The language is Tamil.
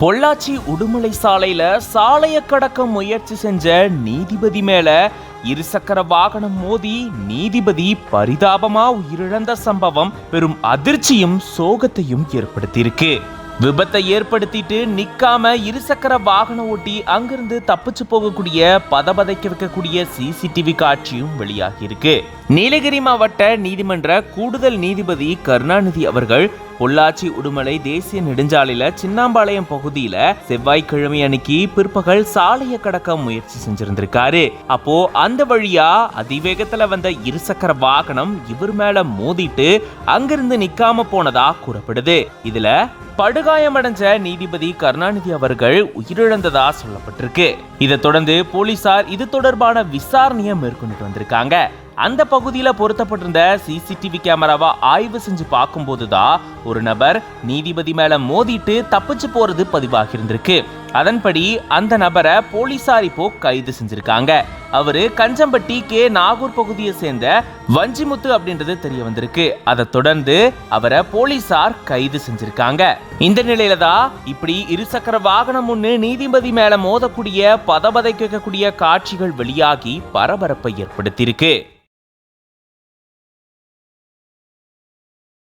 பொள்ளாச்சி உடுமலை சாலையில சாலைய கடக்க முயற்சி செஞ்ச நீதிபதி மேல இருசக்கர வாகனம் மோதி நீதிபதி பரிதாபமா உயிரிழந்த சம்பவம் பெரும் அதிர்ச்சியும் சோகத்தையும் ஏற்படுத்தியிருக்கு. விபத்தை ஏற்படுத்திட்டு நிக்காம இருசக்கர வாகனம் ஓட்டி அங்கிருந்து தப்பிச்சு போகக்கூடிய பதபதைக்க வைக்கக்கூடிய சிசிடிவி காட்சியும் வெளியாகி இருக்கு. நீலகிரி மாவட்ட நீதிமன்ற கூடுதல் நீதிபதி கருணாநிதி அவர்கள் பொள்ளாச்சி உடுமலை தேசிய நெடுஞ்சாலையில சின்னாம்பாளையம் பகுதியில செவ்வாய்க்கிழமை அன்னைக்கு பிற்பகல் சாலையை கடக்க முயற்சி செஞ்சிருந்திருக்காரு. அப்போ அந்த வழியா அதிவேகத்துல வந்த இருசக்கர வாகனம் இவர் மேல மோதிட்டு அங்கிருந்து நிக்காம போனதா கூறப்படுது. இதுல படுகாயமடைஞ்ச நீதிபதி கருணாநிதி அவர்கள் உயிரிழந்ததா சொல்லப்பட்டிருக்கு. இதை தொடர்ந்து போலீசார் இது தொடர்பான விசாரணையை மேற்கொண்டு வந்திருக்காங்க. அந்த பகுதியில பொருத்தப்பட்டிருந்த சிசிடிவி கேமராவை ஆய்வு செஞ்சு பார்க்கும்போதுதான் ஒரு நபர் நீதிபதி மேல மோதிட்டு தப்பிச்சு போறது பதிவாகி இருந்திருக்கு. அதன்படி அந்த நபரை போலீசார் இப்போ கைது செஞ்சிருக்காங்க. அவரு கஞ்சம்பட்டி கே நாகூர் பகுதியை சேர்ந்த வஞ்சிமுத்து அப்படின்றது தெரிய வந்திருக்கு. அதை தொடர்ந்து அவரை போலீசார் கைது செஞ்சிருக்காங்க. இந்த நிலையில தான் இப்படி இருசக்கர வாகனம் ஒண்ணு நீதிபதி மேல மோதக்கூடிய பதபதைக்க வைக்கக்கூடிய காட்சிகள் வெளியாகி பரபரப்பை ஏற்படுத்தியிருக்கு.